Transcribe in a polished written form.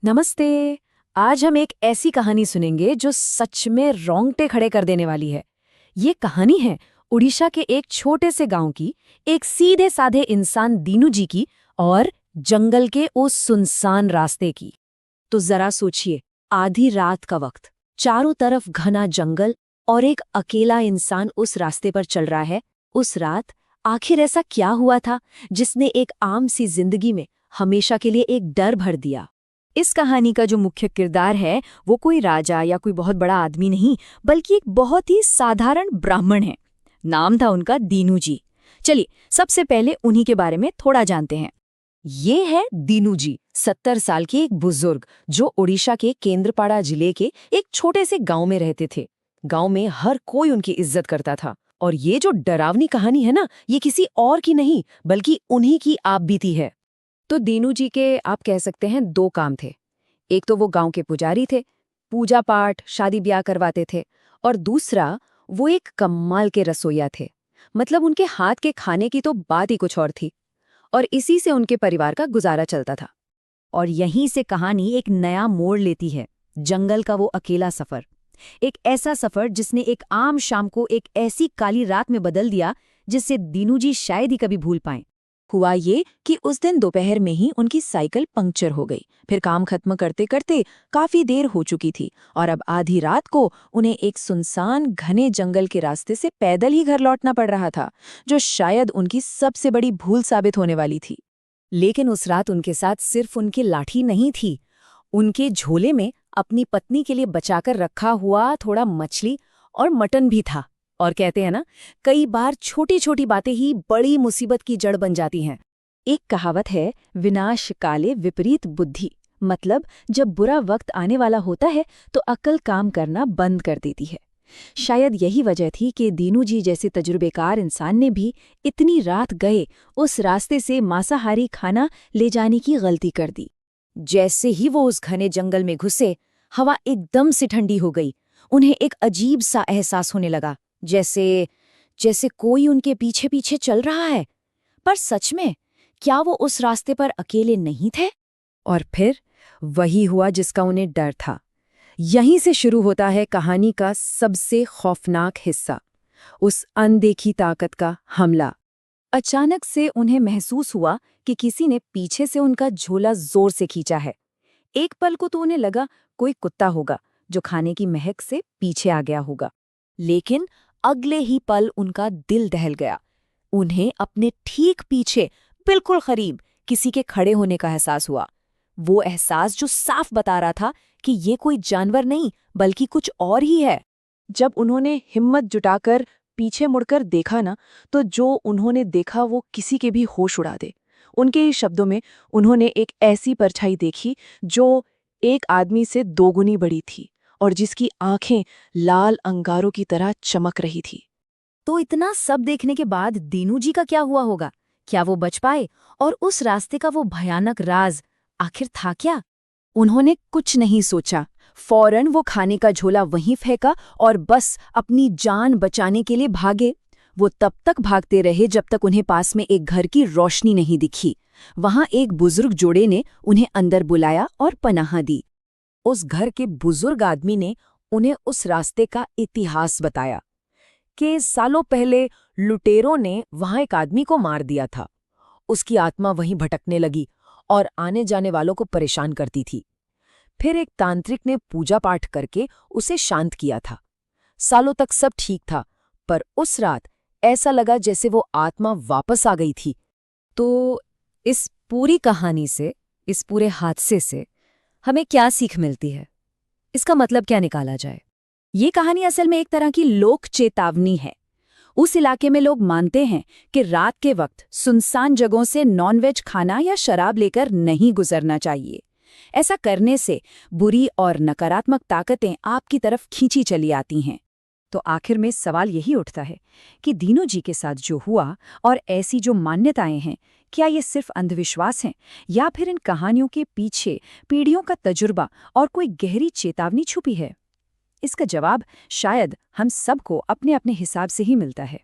नमस्ते। आज हम एक ऐसी कहानी सुनेंगे जो सच में रोंगटे खड़े कर देने वाली है। ये कहानी है उड़ीसा के एक छोटे से गांव की, एक सीधे साधे इंसान दीनू जी की और जंगल के उस सुनसान रास्ते की। तो जरा सोचिए, आधी रात का वक्त, चारों तरफ घना जंगल और एक अकेला इंसान उस रास्ते पर चल रहा है। उस रात आखिर ऐसा क्या हुआ था जिसने एक आम सी जिंदगी में हमेशा के लिए एक डर भर दिया। इस कहानी का जो मुख्य किरदार है वो कोई राजा या कोई बहुत बड़ा आदमी नहीं, बल्कि एक बहुत ही साधारण ब्राह्मण है। नाम था उनका दीनू जी। चलिए सबसे पहले उन्हीं के बारे में थोड़ा जानते हैं। ये है दीनू जी, 70 साल के एक बुजुर्ग जो उड़ीसा के केंद्रपाड़ा जिले के एक छोटे से गांव में रहते थे। गांव में हर कोई उनकी इज्जत करता था। और ये जो डरावनी कहानी है ना, ये किसी और की नहीं बल्कि उन्हीं की आप बीती है। तो दीनू जी के आप कह सकते हैं दो काम थे। एक तो वो गांव के पुजारी थे, पूजा पाठ शादी ब्याह करवाते थे। और दूसरा, वो एक कमाल के रसोइया थे। मतलब उनके हाथ के खाने की तो बात ही कुछ और थी। और इसी से उनके परिवार का गुजारा चलता था। और यहीं से कहानी एक नया मोड़ लेती है। जंगल का वो अकेला सफर, एक ऐसा सफर जिसने एक आम शाम को एक ऐसी काली रात में बदल दिया जिससे दीनू जी शायद ही कभी भूल पाएं। हुआ ये कि उस दिन दोपहर में ही उनकी साइकिल पंक्चर हो गई। फिर काम खत्म करते करते काफी देर हो चुकी थी और अब आधी रात को उन्हें एक सुनसान घने जंगल के रास्ते से पैदल ही घर लौटना पड़ रहा था, जो शायद उनकी सबसे बड़ी भूल साबित होने वाली थी। लेकिन उस रात उनके साथ सिर्फ उनकी लाठी नहीं थी। उनके झोले में अपनी पत्नी के लिए बचाकर रखा हुआ थोड़ा मछली और मटन भी था। और कहते हैं ना, कई बार छोटी छोटी बातें ही बड़ी मुसीबत की जड़ बन जाती हैं। एक कहावत है, विनाश काले विपरीत बुद्धि। मतलब जब बुरा वक्त आने वाला होता है तो अक्ल काम करना बंद कर देती है। शायद यही वजह थी कि दीनू जी जैसे तजुर्बेकार इंसान ने भी इतनी रात गए उस रास्ते से मांसाहारी खाना ले जाने की गलती कर दी। जैसे ही वो उस घने जंगल में घुसे, हवा एकदम से ठंडी हो गई। उन्हें एक अजीब सा एहसास होने लगा, जैसे जैसे कोई उनके पीछे पीछे चल रहा है। पर सच में क्या वो उस रास्ते पर अकेले नहीं थे? और फिर वही हुआ जिसका उन्हें डर था। यहीं से शुरू होता है कहानी का सबसे खौफनाक हिस्सा, उस अनदेखी ताकत का हमला। अचानक से उन्हें महसूस हुआ कि किसी ने पीछे से उनका झोला जोर से खींचा है। एक पल को तो उन्हें लगा कोई कुत्ता होगा जो खाने की महक से पीछे आ गया होगा। लेकिन अगले ही पल उनका दिल दहल गया। उन्हें अपने ठीक पीछे, बिल्कुल करीब, किसी के खड़े होने का एहसास हुआ। वो एहसास जो साफ बता रहा था कि ये कोई जानवर नहीं बल्कि कुछ और ही है। जब उन्होंने हिम्मत जुटाकर पीछे मुड़कर देखा ना, तो जो उन्होंने देखा वो किसी के भी होश उड़ा दे। उनके ही शब्दों में, उन्होंने एक ऐसी परछाई देखी जो एक आदमी से दोगुनी बड़ी थी और जिसकी आंखें लाल अंगारों की तरह चमक रही थी। तो इतना सब देखने के बाद दीनू जी का क्या हुआ होगा? क्या वो बच पाए? और उस रास्ते का वो भयानक राज आखिर था क्या? उन्होंने कुछ नहीं सोचा, फौरन वो खाने का झोला वहीं फेंका और बस अपनी जान बचाने के लिए भागे। वो तब तक भागते रहे जब तक उन्हें पास में एक घर की रोशनी नहीं दिखी। वहां एक बुजुर्ग जोड़े ने उन्हें अंदर बुलाया और पनाह दी। उस घर के बुजुर्ग आदमी ने उन्हें उस रास्ते का इतिहास बताया कि सालों पहले लुटेरों ने वहां एक आदमी को मार दिया था। उसकी आत्मा वहीं भटकने लगी और आने जाने वालों को परेशान करती थी। फिर एक तांत्रिक ने पूजा पाठ करके उसे शांत किया था। सालों तक सब ठीक था, पर उस रात ऐसा लगा जैसे वो आत्मा वापस आ गई थी। तो इस पूरी कहानी से, इस पूरे हादसे से हमें क्या सीख मिलती है? इसका मतलब क्या निकाला जाए? ये कहानी असल में एक तरह की लोक चेतावनी है। उस इलाके में लोग मानते हैं कि रात के वक्त सुनसान जगहों से नॉनवेज खाना या शराब लेकर नहीं गुजरना चाहिए। ऐसा करने से बुरी और नकारात्मक ताकतें आपकी तरफ खींची चली आती हैं। तो आखिर में सवाल यही उठता है कि दीनू जी के साथ जो हुआ और ऐसी जो मान्यताएं हैं, क्या ये सिर्फ अंधविश्वास हैं या फिर इन कहानियों के पीछे पीढ़ियों का तजुर्बा और कोई गहरी चेतावनी छुपी है? इसका जवाब शायद हम सबको अपने अपने हिसाब से ही मिलता है।